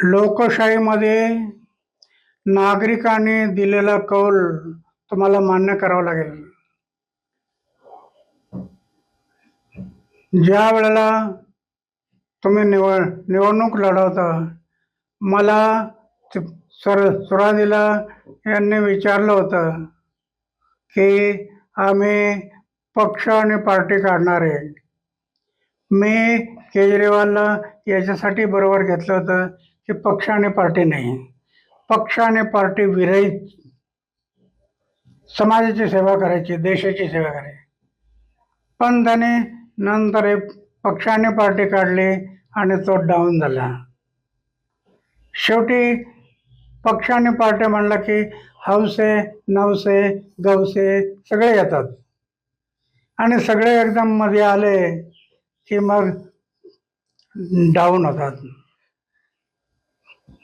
लोकशाहीमध्ये नागरिकांनी दिलेला कौल तुम्हाला मान्य करावा लागेल. ज्या वेळेला तुम्ही निवडणूक लढवता, मला सुरुवातीला यांनी विचारलं होतं की आम्ही पक्ष आणि पार्टी काढणार आहे. मी केजरीवालला याच्यासाठी बरोबर घेतलं होतं की पक्ष आणि पार्टी नाही, पक्ष आणि पार्टी विरहित समाजाची सेवा करायची, देशाची सेवा करायची. पण त्याने नंतर पक्ष आणि पार्टी काढली आणि तो डाऊन झाला. शेवटी पक्ष आणि पार्टी म्हणलं की हौसे नवसे गवसे सगळे येतात आणि सगळे एकदम मध्ये आले की मग डाऊन होतात.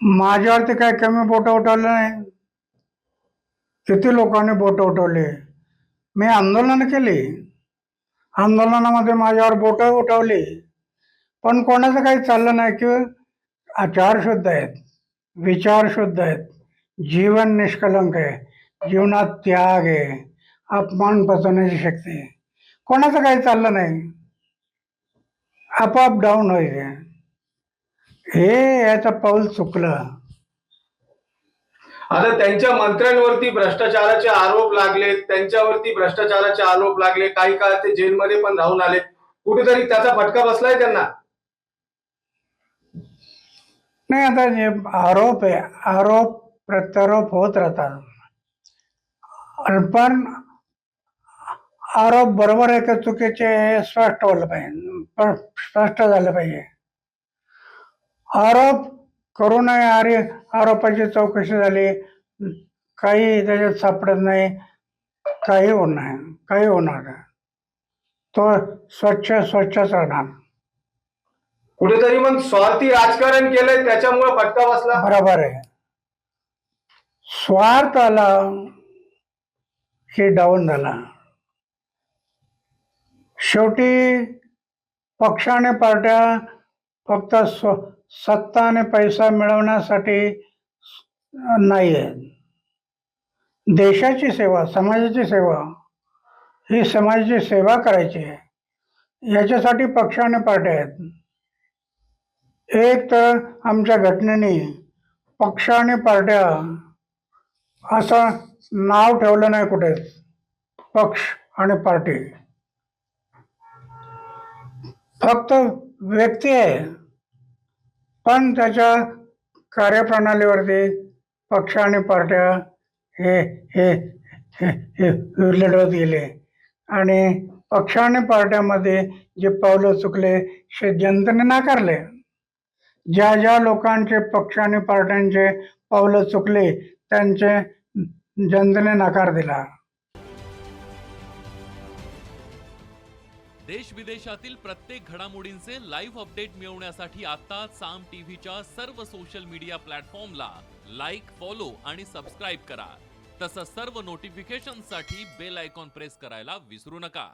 माझ्यावरती काय कमी बोट उठवलं नाही. किती लोकांनी बोट उठवले. मी आंदोलन केली, आंदोलनामध्ये माझ्यावर बोट उठवली, पण कोणाचं काही चाललं नाही की आचार शुद्ध आहेत, विचार शुद्ध आहेत, जीवन निष्कलंक आहे, जीवनात त्याग आहे, अपमान पचवण्याची शक्ती आहे. कोणाचं काही चाललं नाही, आपोआप डाऊन व्हायचे. हे याचं पाऊल चुकलं. आता त्यांच्या मंत्र्यांवरती भ्रष्टाचाराचे आरोप लागले, त्यांच्यावरती भ्रष्टाचाराचे आरोप लागले, काही काळ ते जेलमध्ये पण राहून आले. कुठेतरी त्याचा फटका बसलाय त्यांना. नाही, आता जे आरोप आहे, आरोप प्रत्यारोप होत राहतात, पण आरोप बरोबर आहे का चुकीचे हे स्पष्ट होलं पाहिजे, स्पष्ट झालं पाहिजे. आरोप करू नये, अरे आरोपाची चौकशी झाली, काही त्याच्यात सापडत नाही, काही होणार नाही, तो स्वच्छच राहणार. कुठेतरी मग स्वार्थी राजकारण केलंय, त्याच्यामुळे फटका बसला. बरोबर आहे. स्वार्थ आला की डाऊन झाला. शेवटी पक्ष आणि पार्ट्या फक्त सत्ता आणि पैसा मिळवण्यासाठी नाही आहे. देशाची सेवा, समाजाची सेवा, ही समाजाची सेवा करायची आहे, याच्यासाठी पक्ष आणि पार्ट्या आहेत. एक तर आमच्या घटनेने पक्ष आणि पार्ट्या असं नाव ठेवलं नाही कुठेच. पक्ष आणि पार्टी फक्त व्यक्ती आहे, पण त्याच्या कार्यप्रणालीवरती पक्ष आणि पार्ट्या हे हे हे लढवत गेले आणि पक्ष आणि पार्ट्यामध्ये जे पावलं चुकले ते जनतेने नाकारले. ज्या ज्या लोकांचे पक्ष आणि पार्ट्यांचे पावलं चुकले त्यांचे जनतेने नकार दिला. देश विदेशातील प्रत्येक घडामोडींचे लाईव्ह अपडेट मिळवण्यासाठी आता साम टीव्हीच्या सर्व सोशल मीडिया प्लॅटफॉर्मला लाईक, फॉलो आणि सबस्क्राईब करा. तसंच सर्व नोटिफिकेशनसाठी बेल आयकॉन प्रेस करायला विसरू नका.